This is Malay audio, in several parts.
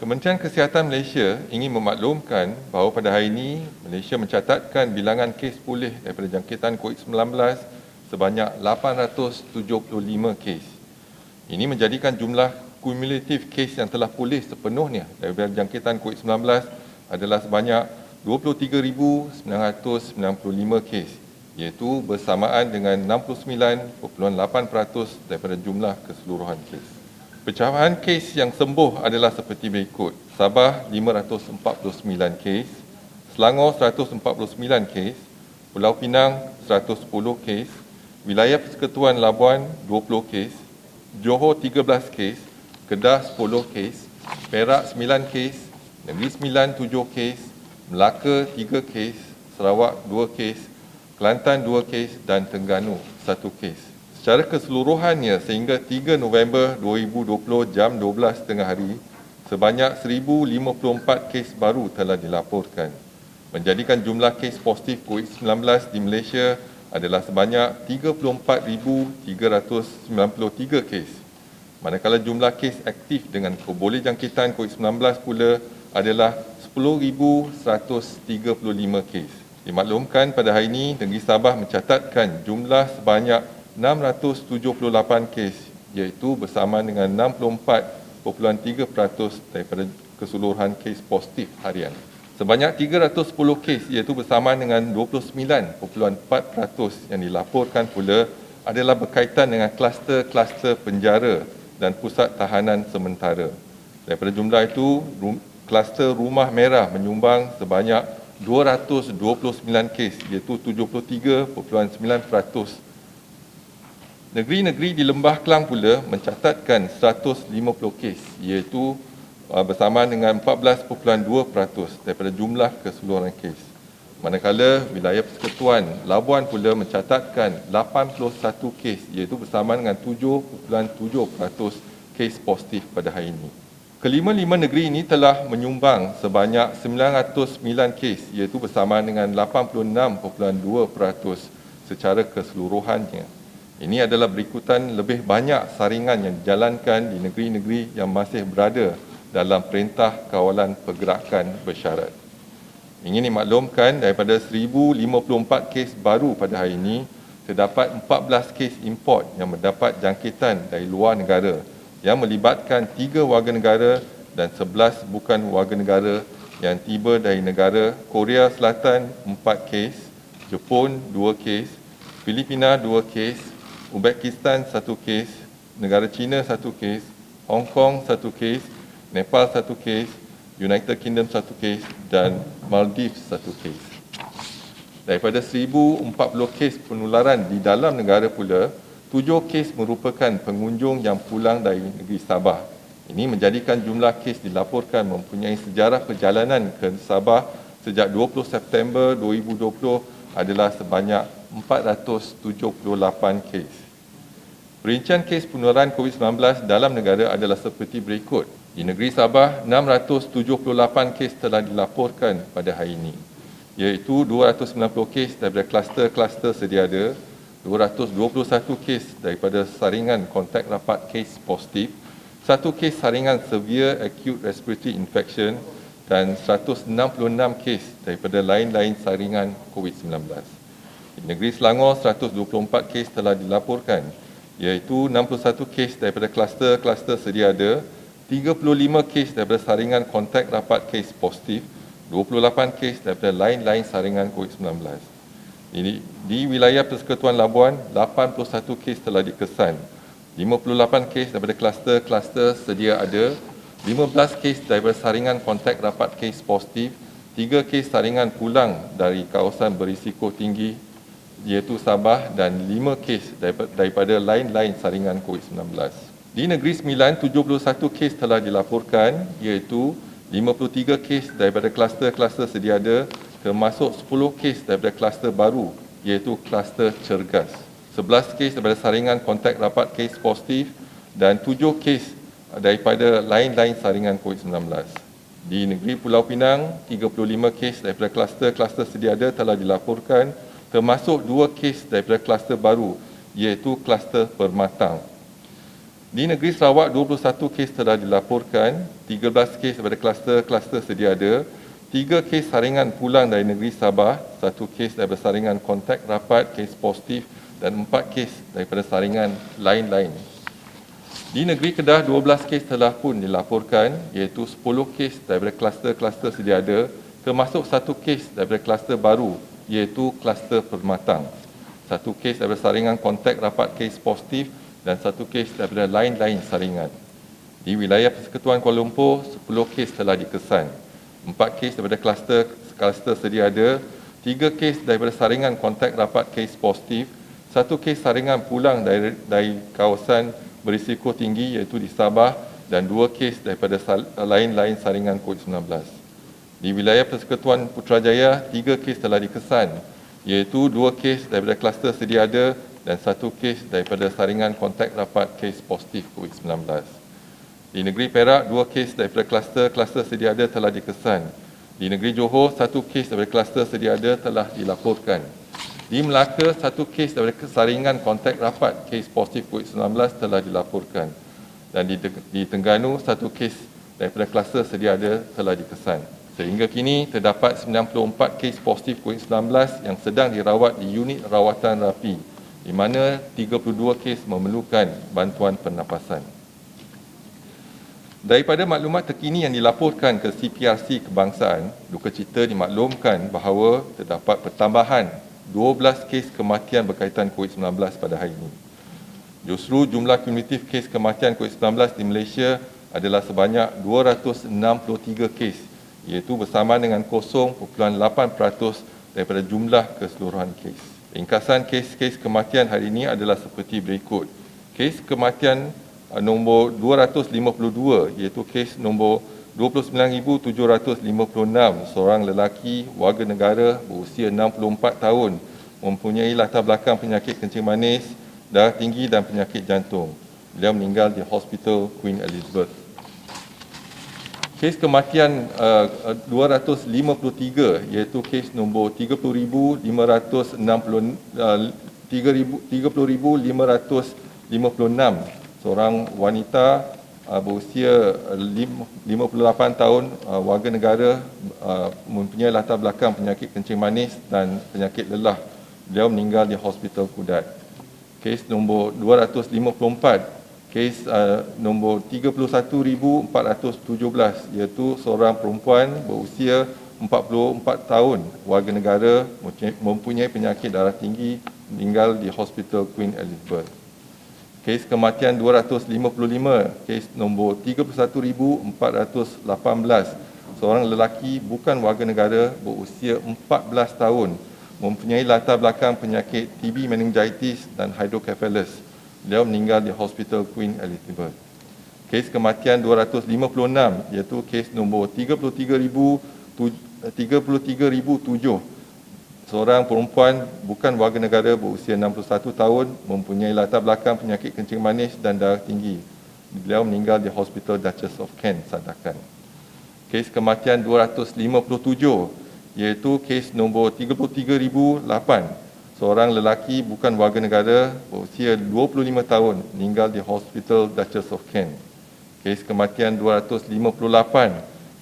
Kementerian Kesihatan Malaysia ingin memaklumkan bahawa pada hari ini Malaysia mencatatkan bilangan kes pulih daripada jangkitan COVID-19 sebanyak 875 kes. Ini menjadikan jumlah kumulatif kes yang telah pulih sepenuhnya daripada jangkitan COVID-19 adalah sebanyak 23,995 kes, iaitu bersamaan dengan 69.8% daripada jumlah keseluruhan kes. Pecahan kes yang sembuh adalah seperti berikut. Sabah 549 kes, Selangor 149 kes, Pulau Pinang 110 kes, Wilayah Persekutuan Labuan 20 kes, Johor 13 kes, Kedah 10 kes, Perak 9 kes, Negeri Sembilan 7 kes, Melaka 3 kes, Sarawak 2 kes, Kelantan 2 kes dan Terengganu 1 kes. Secara keseluruhannya sehingga 3 November 2020 jam 12 tengah hari, sebanyak 1,054 kes baru telah dilaporkan, menjadikan jumlah kes positif COVID-19 di Malaysia adalah sebanyak 34,393 kes. Manakala jumlah kes aktif dengan kebolehjangkitan COVID-19 pula adalah 10,135 kes. Dimaklumkan pada hari ini, Negeri Sabah mencatatkan jumlah sebanyak 678 kes, iaitu bersamaan dengan 64.3% daripada keseluruhan kes positif harian. Sebanyak 310 kes, iaitu bersamaan dengan 29.4% yang dilaporkan pula adalah berkaitan dengan kluster-kluster penjara dan pusat tahanan sementara. Daripada jumlah itu, kluster rumah merah menyumbang sebanyak 229 kes, iaitu 73.9%. Negeri-negeri di Lembah Kelang pula mencatatkan 150 kes, iaitu bersamaan dengan 14.2% daripada jumlah keseluruhan kes. Manakala wilayah Persekutuan Labuan pula mencatatkan 81 kes, iaitu bersamaan dengan 7.7% kes positif pada hari ini. Kelima-lima negeri ini telah menyumbang sebanyak 909 kes, iaitu bersamaan dengan 86.2% secara keseluruhannya. Ini adalah berikutan lebih banyak saringan yang dijalankan di negeri-negeri yang masih berada dalam Perintah Kawalan Pergerakan Bersyarat. Ingin dimaklumkan daripada 1,054 kes baru pada hari ini, terdapat 14 kes import yang mendapat jangkitan dari luar negara yang melibatkan 3 warga negara dan 11 bukan warga negara yang tiba dari negara Korea Selatan 4 kes, Jepun 2 kes, Filipina 2 kes, Uzbekistan 1 kes, negara China 1 kes, Hong Kong 1 kes, Nepal 1 kes, United Kingdom 1 kes dan Maldives 1 kes. Daripada 1,040 kes penularan di dalam negara pula, 7 kes merupakan pengunjung yang pulang dari negeri Sabah. Ini menjadikan jumlah kes dilaporkan mempunyai sejarah perjalanan ke Sabah sejak 20 September 2020 adalah sebanyak 478 kes. Perincian kes penularan COVID-19 dalam negara adalah seperti berikut. Di negeri Sabah, 678 kes telah dilaporkan pada hari ini, iaitu 290 kes daripada kluster-kluster sedia ada, 221 kes daripada saringan kontak rapat kes positif, 1 kes saringan severe acute respiratory infection dan 166 kes daripada lain-lain saringan COVID-19. Di negeri Selangor, 124 kes telah dilaporkan, iaitu 61 kes daripada kluster-kluster sedia ada, 35 kes daripada saringan kontak rapat kes positif, 28 kes daripada lain-lain saringan COVID-19. Di wilayah Persekutuan Labuan, 81 kes telah dikesan, 58 kes daripada kluster-kluster sedia ada, 15 kes daripada saringan kontak rapat kes positif, 3 kes saringan pulang dari kawasan berisiko tinggi, iaitu Sabah dan 5 kes daripada lain-lain saringan COVID-19. Di Negeri Sembilan, 71 kes telah dilaporkan, iaitu 53 kes daripada kluster-kluster sedia ada, termasuk 10 kes daripada kluster baru, iaitu kluster Cergas. 11 kes daripada saringan kontak rapat kes positif dan 7 kes daripada lain-lain saringan COVID-19. Di negeri Pulau Pinang, 35 kes daripada kluster-kluster sedia ada telah dilaporkan, termasuk 2 kes daripada kluster baru, iaitu kluster Permatang. Di negeri Sarawak, 21 kes telah dilaporkan, 13 kes daripada kluster sedia ada, 3 kes saringan pulang dari negeri Sabah, 1 kes daripada saringan kontak rapat, kes positif dan 4 kes daripada saringan lain-lain. Di negeri Kedah, 12 kes telah pun dilaporkan, iaitu 10 kes daripada kluster sedia ada, termasuk 1 kes daripada kluster baru, iaitu kluster Permatang. 1 kes daripada saringan kontak rapat kes positif dan 1 kes daripada lain-lain saringan. Di wilayah Persekutuan Kuala Lumpur, 10 kes telah dikesan. 4 kes daripada kluster sedia ada, 3 kes daripada saringan kontak rapat kes positif, 1 kes saringan pulang dari kawasan berisiko tinggi iaitu di Sabah dan 2 kes daripada lain-lain saringan COVID-19. Di wilayah Persekutuan Putrajaya, 3 kes telah dikesan, iaitu 2 kes daripada kluster sedia ada dan 1 kes daripada saringan kontak rapat kes positif COVID-19. Di negeri Perak, 2 kes daripada kluster sedia ada telah dikesan. Di negeri Johor, 1 kes daripada kluster sedia ada telah dilaporkan. Di Melaka, 1 kes daripada saringan kontak rapat kes positif COVID-19 telah dilaporkan. Dan di Terengganu, 1 kes daripada kluster sedia ada telah dikesan. Sehingga kini terdapat 94 kes positif COVID-19 yang sedang dirawat di unit rawatan rapi, di mana 32 kes memerlukan bantuan pernafasan. Daripada maklumat terkini yang dilaporkan ke CPRC Kebangsaan, duka cita dimaklumkan bahawa terdapat pertambahan 12 kes kematian berkaitan COVID-19 pada hari ini. Justru jumlah kumulatif kes kematian COVID-19 di Malaysia adalah sebanyak 263 kes, iaitu bersama dengan 0.8% daripada jumlah keseluruhan kes. Ringkasan kes-kes kematian hari ini adalah seperti berikut. Kes kematian nombor 252 iaitu kes nombor 29,756, seorang lelaki warga negara berusia 64 tahun, mempunyai latar belakang penyakit kencing manis, darah tinggi dan penyakit jantung. Beliau meninggal di Hospital Queen Elizabeth. Kes kematian 253 iaitu kes nombor 30,556, seorang wanita berusia 58 tahun, warga negara, mempunyai latar belakang penyakit kencing manis dan penyakit lelah. Beliau meninggal di Hospital Kudat. Kes nombor 254, kes nombor 31,417 iaitu seorang perempuan berusia 44 tahun, warga negara, mempunyai penyakit darah tinggi, meninggal di Hospital Queen Elizabeth. Kes kematian 255, kes nombor 31,418, seorang lelaki bukan warga negara berusia 14 tahun, mempunyai latar belakang penyakit TB meningitis dan hydrocephalus. Beliau meninggal di Hospital Queen Elizabeth. Kes kematian 256 iaitu kes nombor 33,007, seorang perempuan bukan warga negara berusia 61 tahun, mempunyai latar belakang penyakit kencing manis dan darah tinggi. Beliau meninggal di Hospital Duchess of Kent, Sandakan. Kes kematian 257 iaitu kes nombor 33,008, seorang lelaki bukan warga negara berusia 25 tahun, meninggal di Hospital Duchess of Kent. Kes kematian 258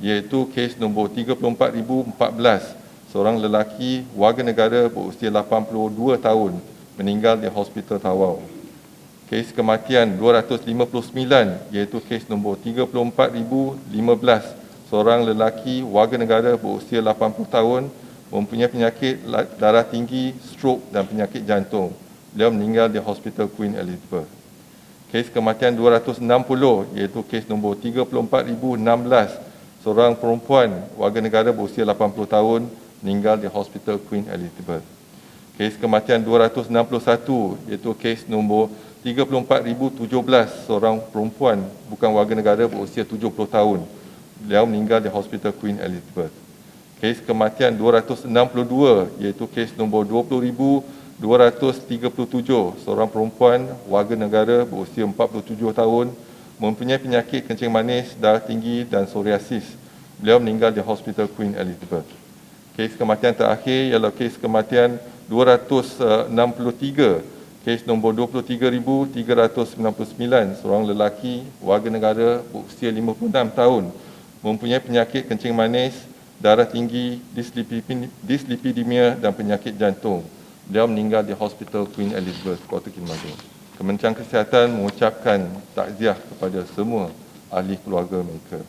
iaitu kes nombor 34,014, seorang lelaki warga negara berusia 82 tahun, meninggal di Hospital Tawau. Kes kematian 259 iaitu kes nombor 34,015, seorang lelaki warga negara berusia 80 tahun, mempunyai penyakit darah tinggi, strok dan penyakit jantung. Beliau meninggal di Hospital Queen Elizabeth. Kes kematian 260 iaitu kes nombor 34,016, seorang perempuan warga negara berusia 80 tahun, meninggal di Hospital Queen Elizabeth. Kes kematian 261 iaitu kes nombor 34,017, seorang perempuan bukan warga negara berusia 70 tahun. Beliau meninggal di Hospital Queen Elizabeth. Kes kematian 262 iaitu kes nombor 20,237, seorang perempuan warga negara berusia 47 tahun, mempunyai penyakit kencing manis, darah tinggi dan psoriasis. Beliau meninggal di Hospital Queen Elizabeth. Kes kematian terakhir ialah kes kematian 263, Kes nombor 23,399, seorang lelaki warga negara berusia 56 tahun mempunyai penyakit kencing manis, darah tinggi, dislipidemia dan penyakit jantung. Beliau meninggal di Hospital Queen Elizabeth, Kota Kinabalu. Kementerian Kesihatan mengucapkan takziah kepada semua ahli keluarga mereka.